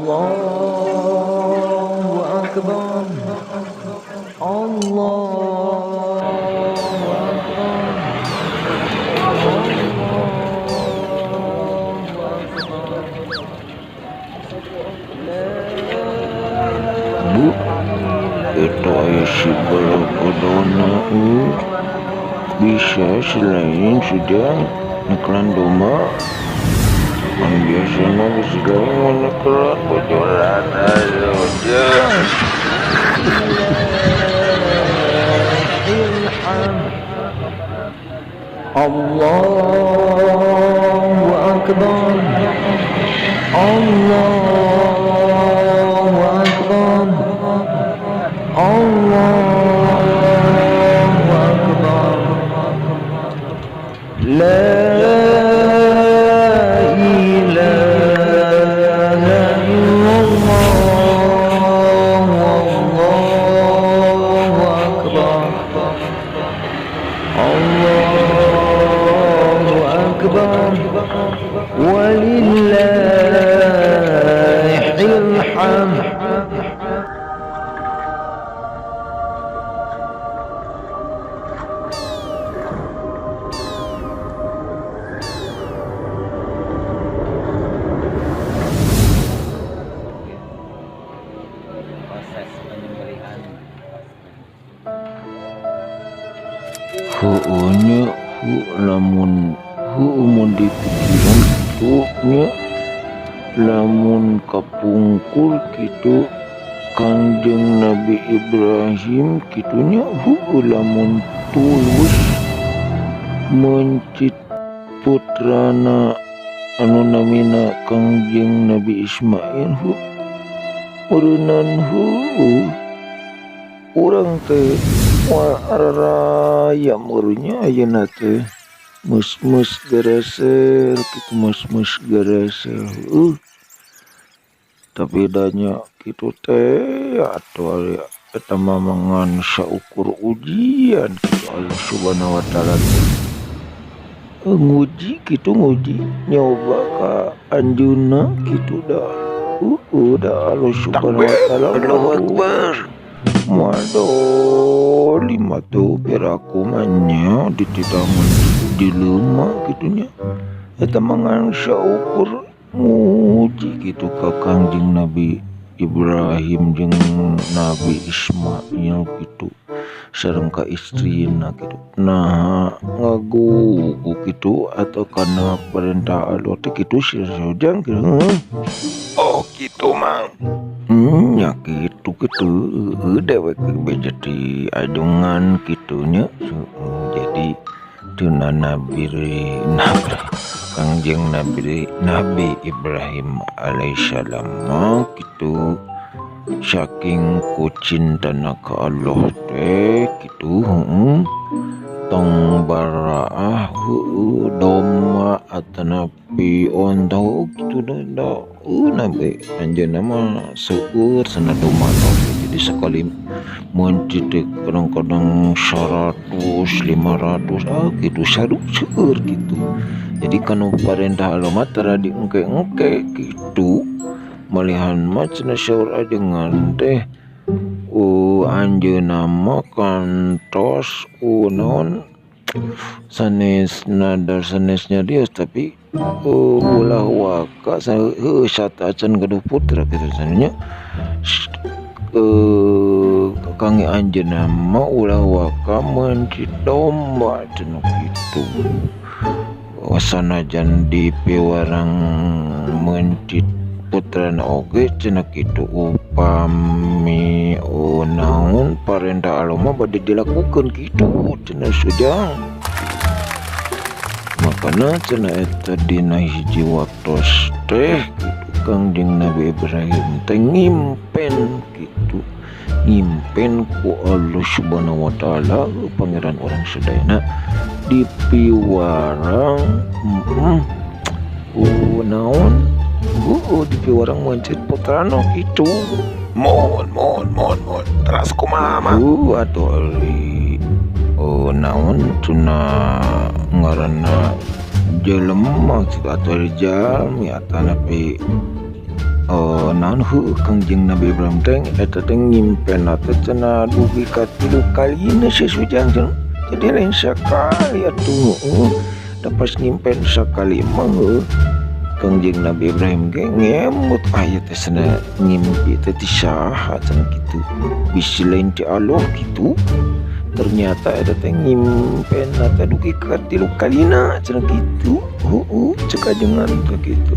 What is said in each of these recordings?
Allahu Akbar. Allahu Akbar. Bu, itu isi balagodona bisa selain sudah neklan domba. Kan biasanya bisa lain neklan bojolan aja. Allahu Akbar. Allahu Akbar. Allahu Akbar. La ilaha illallah. Allahu Akbar. Allahu Akbar. Walillahil hamd. Proses penyembelihan. Heunya lamun mun dipikiran tuhnya lamun kapungkur kitu Kangjeng Nabi Ibrahim kitunya lamun tulus mencit putrana anu namina Kangjeng Nabi Ismail urunan urang teh raya murunya ayeuna teh mus gereser kitu mus gereser tapi danya kitu teh atuh eta mamangan saukur ujian kitu Allah Subhanahu wa taala nguji kitu nguji nyoba ka anjeunna kitu da Allah Subhanahu wa taala Allahu Akbar. Waduh, lima tuh piraku manya dititaman di rumah gitunya. Eta mangan syukur muji gitu ka Kangjeng Nabi Ibrahim jeung Nabi Ismail gitu. Sareng ka istrina gitu. Nah, ngagugu gitu atau karena perintah Allah teh kitu sirjang gitu. Oh, gitu mang. Ya gitu dewek jadi ajungan gitunya jadi tuna Nabi Kangjeng Nabi Ibrahim alaihissalam gitu saking kucintana ka Allah teh gitu tong baraah doma atanapi onto gitu dah nabi anjeunna mah seueur sana doma jadi sekali mencit kadang-kadang 100 500 gitu seueur gitu jadi kanu parentah Allah mah tara diengke-engke gitu malihan mah cenah seueur ajengan teh anjeunna mah kantos naon sanes nadar sanesnya dia tapi ulah waka satacan gaduh putra gitu sananya kange anjeunna mah ulah waka mencit domba cenah kitu sanajan di piwarang mencit putrana oge cenah kitu upami naon parentah Allah mah bade dilakukan kitu cenah sujang. Makana cenah eta dina hiji waktos teh kitu Kangjeng Nabi Ibrahim teh ngimpen kitu, ngimpen ku Allah Subhanahu wa taala pangeran orang sedayana di piwarang naon di piwarang mencit putrana kitu. Mohon teras kumaha Atuh ali naon tuna ngaranna jelema atuh ali jalmi atana pi naon Kangjeng Nabi Ibrahim teh eta teh ngimpen teh cenah dugi ka 3 kalina sesujang cenah. Jadi lain sekali atuh pas ngimpen sakali mah Kangjeng Nabi Ibrahim ge ngemut aya teh cenah ngimpi teh ti saha cenah kitu. Bisi lain ti Allah kitu. Ternyata eta teh ngimpen teh dugi ka 3 kalina cenah kitu. Cek ajengan teh kitu.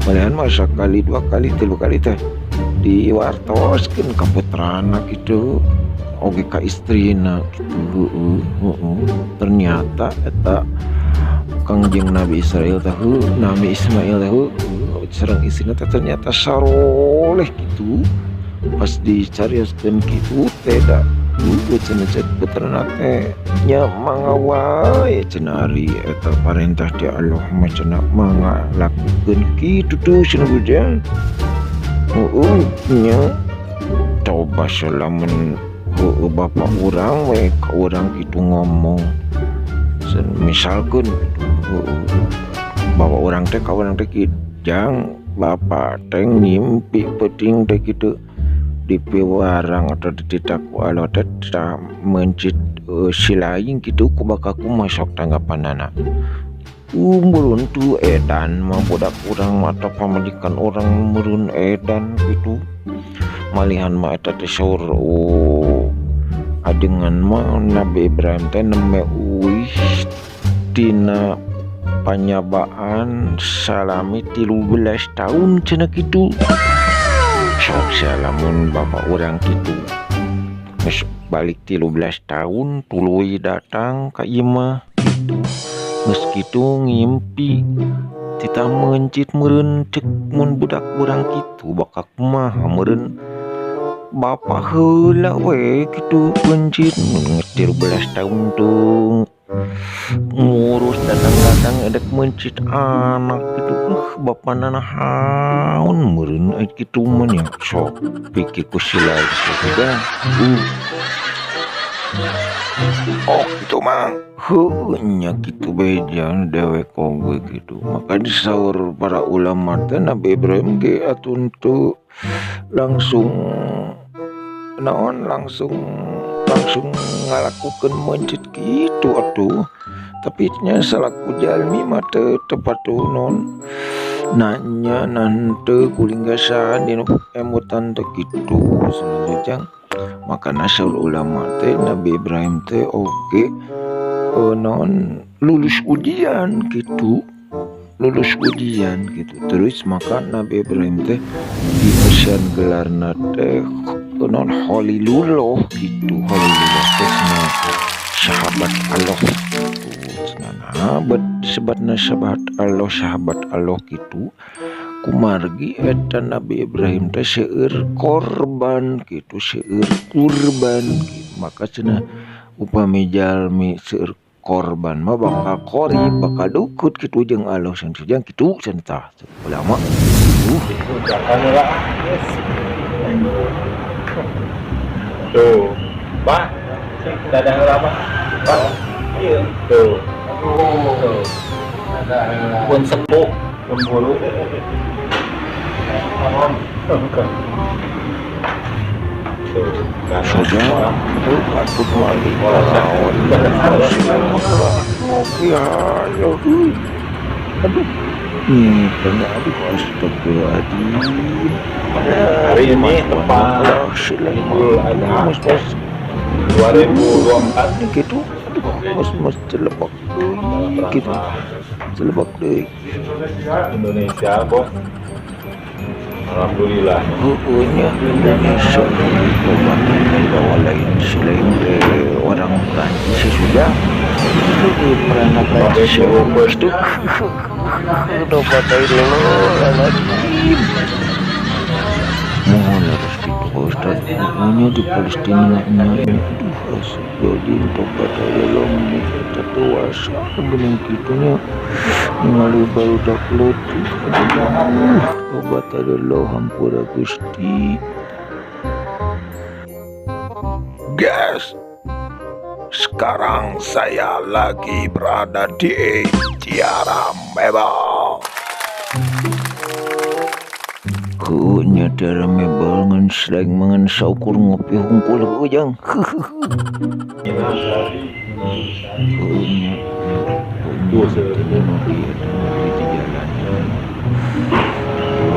Malahan mah sakali 2 kali 3 kali teh diwartoskeun ka putrana kitu oge ka istrina kitu. Ternyata eta Kangjeng Nabi Israel teh Nabi Ismail teh sareng istrina teh ternyata saroleh kitu. Pas dicarioskeun kitu teh da cenah cek putrana teh nya mangga wae cenah ari eta parentah ti Allah mah cenah mangga lakukeun kitu tuh cenah bujang. Nya coba salamun bapak urang we ka urang kitu ngomong misalkeun bapak urang teh ka urang teh kijang bapak teh ngimpi penting teh kitu di piwarang atau di titak walau teh mencit silaing gitu ku bakaku masuk tanggapanana. Murun tu edan mah budak urang atau pamajikan orang murun edan gitu. Malihan mah eta teh saur ajengan mah Nabi Ibrahim teh neme uih tina panyabaan salami 13 tahun cenah kitu. Sok salamun bapak urang kitu geus balik 13 tahun tuluy datang ka ieu mah kitu. Geus kitu ngimpi tita mencit meureun cek mun budak urang kitu bakal kumaha meureun bapak heula we kitu mencit 13 tahun tuh ngurus datang-datang edek mencit anak gitu. Bapana nahaun meureun kitu mah nya sok pikir ku sila sudah. Oh gitu mang Nya gitu bejan dewek gue gitu. Maka disaur para ulama teh Nabi Ibrahim ge atun tu langsung naon langsung ngalakukeun mencit gitu atuh. Tapi nya salaku jalmi mah teu tepat non nanya nante kulinggasan dina emutan teh kitu selanjutnya. Makana saur ulama teh Nabi Ibrahim teh oge non lulus ujian gitu. Terus maka Nabi Ibrahim teh dipesian gelarna teh non Khalilullah gitu. Khalilullah teh sahabat Allah sebatna sahabat Allah gitu. Kumargi eta Nabi Ibrahim teh seueur korban gitu, seueur kurban gitu. Maka cenah upami jalmi seueur korban mah bakal kori bakal dukut gitu jeung Allah sujang kitu cenah tah ulama. Tuh, Pak, dadang ulama, Pak, iya, tuh, pun sepuh, pun bulu, Sudah patut mali lawan ya aduh pernah astagfirullahaladzim. hari ini tepat Idul Adha 2024 gitu. Mas celebak gitu, celebak deh Indonesia bos Alhamdulillah. Pokoknya Indonesia obatan bawa lain selain orang Prancis sudah pernah Prancis itu obat air lagi mohon harus Ustaz pokoknya di Palestina ini jadi obat air lagi kita dewasa bening kitunya ningali baru dak letih obat air lo hampura Gusti. Guys, sekarang saya lagi berada di Tiara Mebel. Kunya Tiara Mebel ngan selain mangan saukur ngopi hungkul ujang. Kunya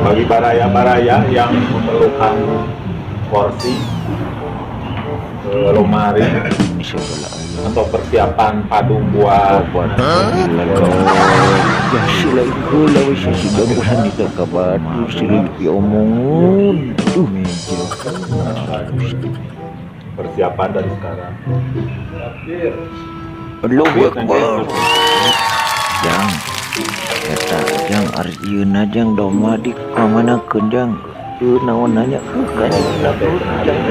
Bagi baraya-baraya yang memerlukan porsi lemari atau persiapan padu buat ya sila gula wis sudah berani tak kabar sila diomongin tuh meja persiapan dari sekarang. Allahu Akbar jang eta jang arjieuna jang doma di kamana kenjang tuh naon nanya kan jang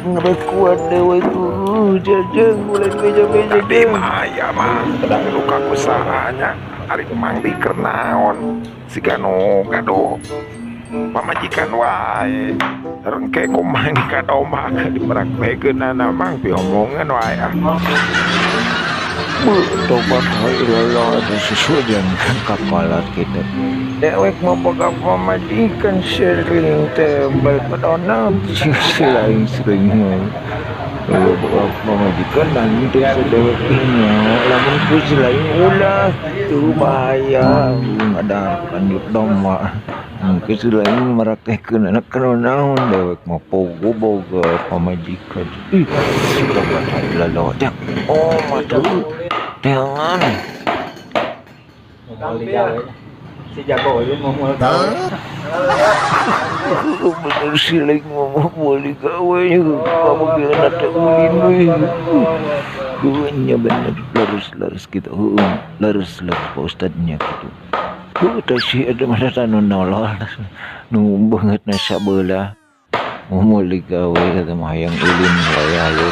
ngerekuat dewe tuh jajang mulai beja-beja Di maya mah luka kusahanya hari mang di kernaon si gano kado pamajikan wae rengke kumang di kado mah dipraktekeun mang diomongan wae tobat Allah ada sesuatu yang kapalat kita dewek mau boga pamajikan sering tebal pedona selain sering kalau boga pamajikan dan itu sedeweknya lamun ku selain ulah itu bahaya ada kanut domba mungkin selain meraktekeun anak naon dewek mau pogo boga pamajikan tobat Allah dak oh matuh jangan Si jago itu mau bener siling mau boleh gawe kamu kira ada ulin duanya bener laris kita laris Pak Ustadznya gitu tadi ada masa tanun nolol nunggu banget nasa bola mau boleh gawe kata mah yang ulin saya lo